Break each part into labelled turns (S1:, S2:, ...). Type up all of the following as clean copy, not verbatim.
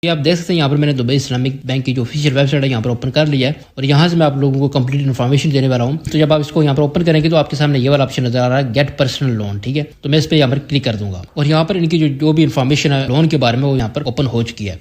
S1: ये आप देख सकते हैं यहाँ पर मैंने दुबई इस्लामिक बैंक की जो ऑफिशियल वेबसाइट है यहाँ पर ओपन कर लिया है और यहाँ से मैं आप लोगों को कंप्लीट इन्फॉर्मेशन देने वाला हूँ। तो जब आप इसको यहाँ पर ओपन करेंगे तो आपके सामने ये वाला ऑप्शन नजर आ रहा है गेट पर्सनल लोन। ठीक है, तो मैं इस पर यहाँ पर क्लिक कर दूंगा और यहाँ पर इनकी जो भी इन्फॉर्मेशन है लोन के बारे में वो यहाँ पर ओपन हो चुकी है।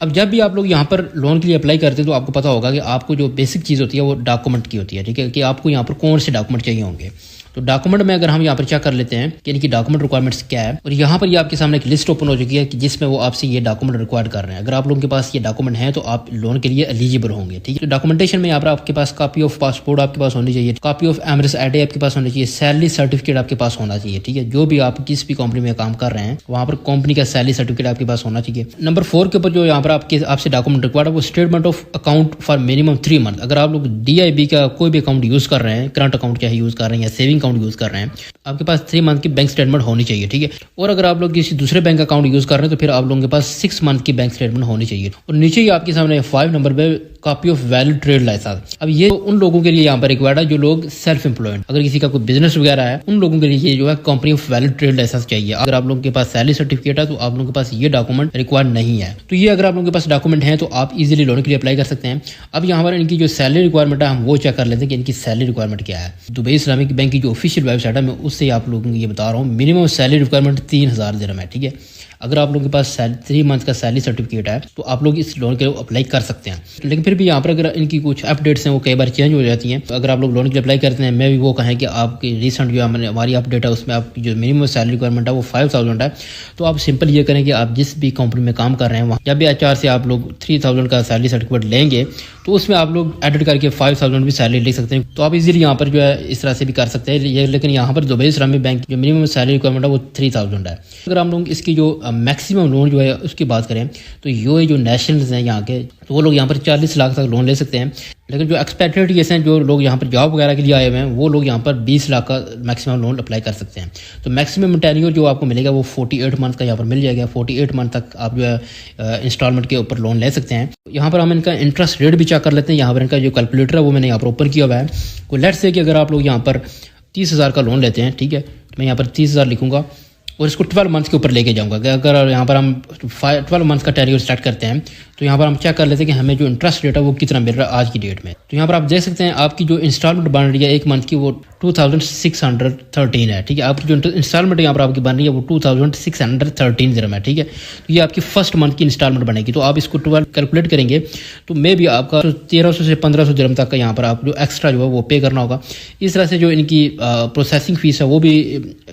S1: अब जब भी आप लोग यहाँ पर लोन के लिए अप्लाई करते हैं तो आपको पता होगा कि आपको जो बेसिक चीज़ होती है वो डॉक्यूमेंट की होती है। ठीक है, कि आपको यहाँ पर कौन से डॉक्यूमेंट चाहिए होंगे। तो डॉक्यूमेंट में अगर हम यहाँ पर चेक कर लेते हैं कि इनकी डॉक्यूमेंट रिक्वायरमेंट्स क्या है, और यहाँ पर ये आपके सामने एक लिस्ट ओपन हो चुकी है कि जिसमें वो आपसे ये डॉक्यूमेंट रिक्वायर कर रहे हैं। अगर आप लोगों के पास ये डॉक्यूमेंट है तो आप लोन के लिए एलिजिबल होंगे। ठीक है, डॉक्यूमेंटेशन में यहाँ पर आपके पास कॉपी ऑफ पासपोर्ट आपके पास होनी चाहिए, कॉपी ऑफ एमरेस आईडी आपके पास होनी चाहिए, सैलरी सर्टिफिकेट आपके पास होना चाहिए। ठीक है, जो भी आप किस भी कंपनी में काम कर रहे हैं वहाँ पर कंपनी का सैलरी सर्टिफिकेट आपके पास होना चाहिए। नंबर 4 के ऊपर जो यहाँ पर आपसे डॉक्यूमेंट रिक्वायर्ड है वो statement of account for minimum 3 month. अगर आप लोग DIB का कोई भी अकाउंट यूज कर रहे हैं, करंट अकाउंट चाहे यूज कर रहे हैं या सेविंग अकाउंट यूज कर रहे हैं, आपके पास 3 मंथ की बैंक स्टेटमेंट होनी चाहिए। ठीक है, और अगर आप लोग किसी दूसरे बैंक अकाउंट यूज कर रहे हैं तो फिर आप लोगों के पास 6 मंथ की बैंक स्टेटमेंट होनी चाहिए। और नीचे ही आपके सामने 5 नंबर पे copy of valid trade licence. अब ये उन लोगों के लिए यहाँ पर रिक्वायर्ड है जो लोग सेल्फ एम्प्लॉयड, अगर किसी का कोई बिजनेस वगैरह है उन लोगों के लिए ये जो है company of valid trade licence चाहिए। अगर आप लोगों के पास सैलरी सर्टिफिकेट है तो आप लोगों के पास ये डॉक्यूमेंट रिक्वायर्ड नहीं है। तो ये अगर आप लोगों के पास डॉक्यूमेंट है तो आप इजीली लोन के लिए अप्लाई कर सकते हैं। अब यहाँ पर इनकी जो सैलरी रिक्वायरमेंट है हम वो चेक कर लेते हैं कि इनकी सैलरी रिक्वायरमेंट क्या है। दुबई इस्लामिक बैंक की जो ऑफिशियल वेबसाइट है मैं उससे आप लोगों को ये बता रहा हूँ, मिनिमम सैलरी रिक्वायरमेंट 3000 दिरहम है। ठीक है, अगर आप लोगों के पास 3 मंथ का सैलरी सर्टिफिकेट है तो आप लोग इस लोन के लिए अप्लाई कर सकते हैं। लेकिन फिर भी यहाँ पर अगर इनकी कुछ अपडेट्स हैं वो कई बार चेंज हो जाती हैं। अगर आप लोग लोन के लिए अप्लाई करते हैं, मैं भी वो कहें कि आपकी रिसेंट जो हमारी अपडेट है उसमें आपकी जो मिनिमम सैलरी रिक्वायरमेंट है वो 5000 है। तो आप सिंपल ये करें कि आप जिस भी कंपनी में काम कर रहे हैं वहाँ जब भी HR से आप लोग 3000 का सैलरी सर्टिफिकेट लेंगे तो उसमें आप लोग एडिट करके 5000 भी सैलरी ले सकते हैं। तो आप इजीली यहाँ पर जो है इस तरह से भी कर सकते हैं। लेकिन यहाँ पर दुबई इस्लामिक बैंक जो मिनिमम सैलरी रिक्वायरमेंट है वो 3000 है। अगर हम लोग इसकी जो मैक्सिमम लोन जो है उसकी बात करें तो ये जो नेशनल्स हैं यहाँ के तो वो लोग यहाँ पर 40 लाख तक लोन ले सकते हैं। लेकिन जो एक्सपेक्टेड केस हैं जो लोग यहाँ पर जॉब वगैरह के लिए आए हुए हैं वो लोग यहाँ पर 20 लाख का मैक्सिमम लोन अप्लाई कर सकते हैं। तो मैक्सिमम टेन्योर जो आपको मिलेगा वो 48 मंथ का यहाँ पर मिल जाएगा। 48 मंथ तक आप जो है इंस्टॉलमेंट के ऊपर लोन ले सकते हैं। यहाँ पर हम इनका इंटरेस्ट रेट भी चेक कर लेते हैं। यहाँ पर इनका जो कैलकुलेटर है वो मैंने यहाँ पर ओपन किया हुआ है। तो लेट्स से कि अगर आप लोग यहाँ पर 30,000 का लोन लेते हैं, ठीक है, तो मैं यहाँ पर 30,000 लिखूंगा और इसको 12 मंथ्स के ऊपर लेके जाऊंगा। अगर यहाँ पर हम 12 मंथ्स का टेन्योर स्टार्ट करते हैं तो यहाँ पर हम चेक कर लेते हैं कि हमें जो इंटरेस्ट रेट है वो कितना मिल रहा है आज की डेट में। तो यहाँ पर आप देख सकते हैं आपकी जो इंस्टॉलमेंट बन रही है एक मंथ की वो 2613 है। ठीक है, आपकी जो इंस्टॉलमेंट यहाँ पर आपकी बन रही है वो 2613 दिरहम है। ठीक है, तो ये आपकी फर्स्ट मंथ की इंस्टॉलमेंट बनेगी। तो आप इसको 12 कैलकुलेट करेंगे तो मे भी आपका 1300 से 1500 दिरहम तक का यहाँ पर आप जो एक्स्ट्रा जो है वो पे करना होगा। इस तरह से जो इनकी प्रोसेसिंग फीस है वो भी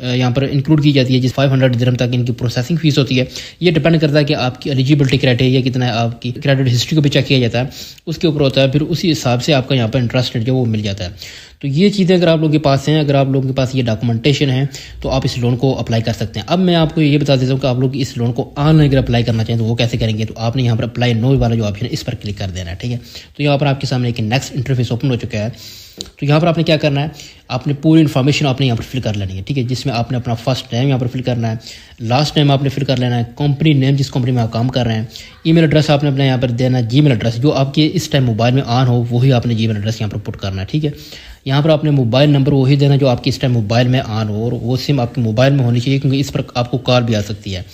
S1: यहाँ पर इंक्लूड की जाती है, जिस 500 दिरहम तक इनकी प्रोसेसिंग फीस होती है। ये डिपेंड करता है कि आपकी एलिजिबिलिटी क्राइटेरिया कितना है, आपकी क्रेडिट हिस्ट्री को भी चेक किया जाता है, उसके ऊपर होता है। फिर उसी हिसाब से आपका यहाँ पर इंटरेस्ट रेट जो वो मिल जाता है। तो ये चीज़ें अगर आप लोगों के पास हैं, अगर आप लोगों के पास ये डॉक्यूमेंटेशन है तो आप इस लोन को अप्लाई कर सकते हैं। अब मैं आपको ये बता देता हूँ कि आप लोग इस लोन को ऑनलाइन अगर अप्लाई करना चाहें तो वो कैसे करेंगे। तो आपने यहाँ पर अप्लाई नो वाला जो ऑप्शन है इस पर क्लिक कर देना है। ठीक है, तो यहाँ पर आपके सामने एक नेक्स्ट इंटरफेस ओपन हो चुका है। तो यहाँ पर आपने क्या करना है, आपने पूरी इन्फॉर्मेशन आपने यहाँ पर फिल कर लेनी है। ठीक है, जिसमें आपने अपना फर्स्ट नेम यहाँ पर फिल करना है, लास्ट नेम आपने फिल कर लेना है, कंपनी नेम जिस कंपनी में आप काम कर रहे हैं, ईमेल एड्रेस आपने अपना यहाँ पर देना है, जीमेल एड्रेस जो आपके इस टाइम मोबाइल में ऑन हो वही आपने जीमेल एड्रेस यहाँ पर पुट करना है। ठीक है, यहाँ पर आपने मोबाइल नंबर वही देना जो आपके इस टाइम मोबाइल में ऑन हो और वो सिम आपके मोबाइल में होनी चाहिए क्योंकि इस पर आपको कॉल भी आ सकती है।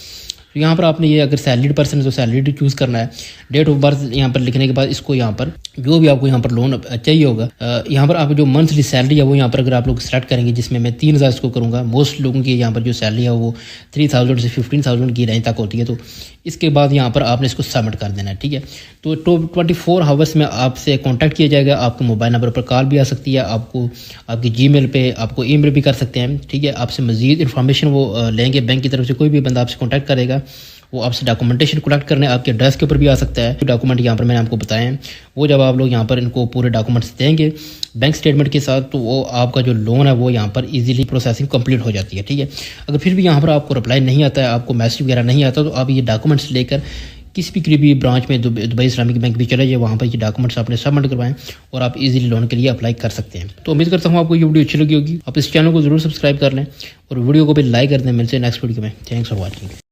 S1: तो यहाँ पर आपने ये अगर सैलरीड पर्सन है तो सैलरीड चूज़ करना है। डेट ऑफ बर्थ यहाँ पर लिखने के बाद इसको यहाँ पर जो भी आपको यहाँ पर लोन चाहिए होगा, यहाँ पर आप जो मंथली सैलरी है वो यहाँ पर अगर आप लोग सेलेक्ट करेंगे, जिसमें मैं 3000 इसको करूँगा। मोस्ट लोगों की यहाँ पर जो सैलरी है वो 3000 से 15,000 की रेंज तक होती है। तो इसके बाद यहाँ पर आपने इसको सबमिट कर देना है। ठीक है, तो 24 आवर्स में आपसे कॉन्टैक्ट किया जाएगा। आपको मोबाइल नंबर पर कॉल भी आ सकती है, आपको आपकी जीमेल पे आपको ईमेल भी कर सकते हैं। ठीक है, आपसे मजीद इन्फॉर्मेशन वो लेंगे बैंक की तरफ से, कोई भी बंदा आपसे कॉन्टैक्ट करेगा वो आपसे डॉक्यूमेंटेशन कलेक्ट करने आपके एड्रेस के ऊपर भी आ सकता है। डॉक्यूमेंट यहाँ पर मैंने आपको बताए हैं वो जब आप लोग यहाँ पर इनको पूरे डॉक्यूमेंट्स देंगे बैंक स्टेटमेंट के साथ तो वो आपका जो लोन है वो यहाँ पर इजीली प्रोसेसिंग कंप्लीट हो जाती है। ठीक है, अगर फिर भी यहाँ पर आपको रिप्लाई नहीं आता है, आपको मैसेज वगैरह नहीं आता तो आप ये डॉक्यूमेंट्स लेकर किसी भी करीबी ब्रांच में दुबई इस्लामिक बैंक भी चले जाए, वहाँ पर ये डॉक्यूमेंट्स आपने सबमिट करवाएं और आप इजीली लोन के लिए अप्लाई कर सकते हैं। तो उम्मीद करता हूँ आपको ये वीडियो अच्छी लगी होगी। आप इस चैनल को जरूर सब्सक्राइब कर लें और वीडियो को भी लाइक कर दें। मिलते हैं नेक्स्ट वीडियो में। Thanks for watching.